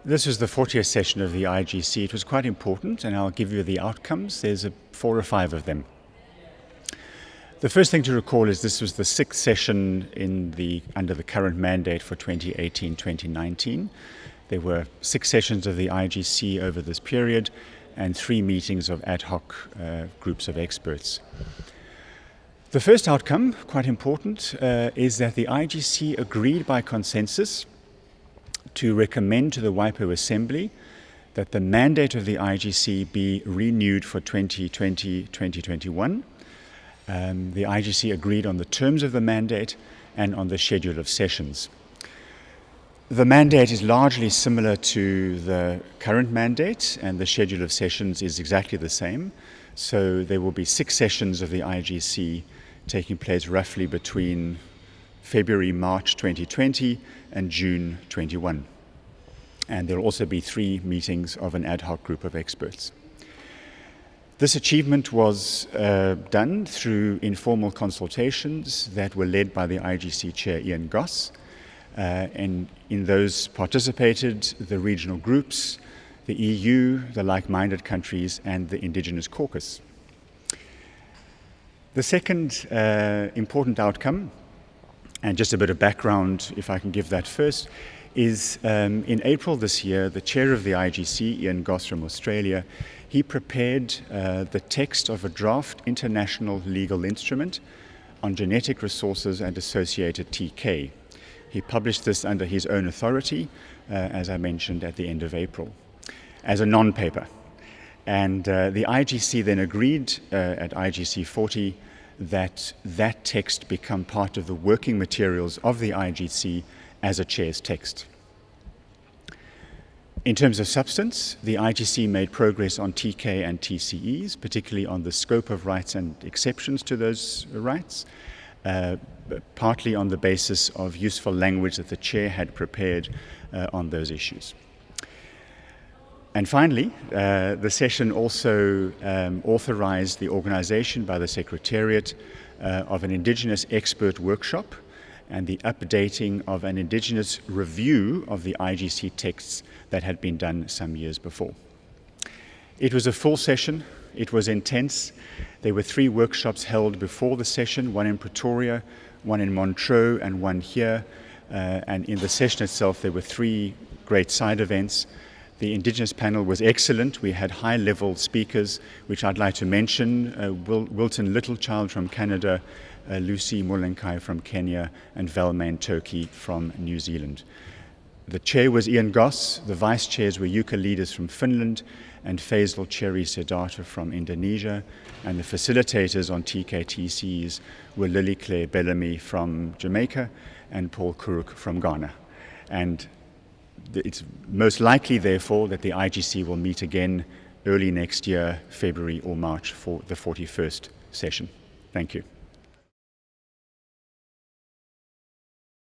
This was the 40th session of the IGC. It was quite important, and I'll give you the outcomes. There's 4 or 5 of them. The first thing to recall is this was the 6th session under the current mandate for 2018-2019. There were 6 sessions of the IGC over this period and 3 meetings of ad hoc groups of experts. The first outcome, quite important, is that the IGC agreed by consensus to recommend to the WIPO Assembly that the mandate of the IGC be renewed for 2020-2021. The IGC agreed on the terms of the mandate and on the schedule of sessions. The mandate is largely similar to the current mandate, and the schedule of sessions is exactly the same. So there will be 6 sessions of the IGC taking place roughly between February, March 2020 and June 21. And there will also be 3 meetings of an ad hoc group of experts. This achievement was done through informal consultations that were led by the IGC Chair Ian Goss. And in those participated the regional groups, the EU, the like-minded countries, and the Indigenous Caucus. The second important outcome, and just a bit of background, if I can give that first, is in April this year, the chair of the IGC, Ian Goss from Australia, he prepared the text of a draft international legal instrument on genetic resources and associated TK. He published this under his own authority, as I mentioned, at the end of April, as a non-paper. And the IGC then agreed at IGC 40 that that text become part of the working materials of the IGC as a chair's text. In terms of substance, the IGC made progress on TK and TCEs, particularly on the scope of rights and exceptions to those rights, partly on the basis of useful language that the chair had prepared on those issues. And finally, the session also authorized the organization by the Secretariat of an Indigenous expert workshop and the updating of an Indigenous review of the IGC texts that had been done some years before. It was a full session. It was intense. There were 3 workshops held before the session, one in Pretoria, one in Montreux, and one here. And in the session itself, there were 3 great side events. The Indigenous panel was excellent. We had high-level speakers, which I'd like to mention, Wilton Littlechild from Canada, Lucy Mulenkai from Kenya, and Valmain Turkey from New Zealand. The chair was Ian Goss. The vice chairs were Yuka leaders from Finland and Faisal Cherry Siddhartha from Indonesia. And the facilitators on TKTCs were Lily Claire Bellamy from Jamaica and Paul Kuruk from Ghana. And it's most likely, therefore, that the IGC will meet again early next year, February or March, for the 41st session. Thank you.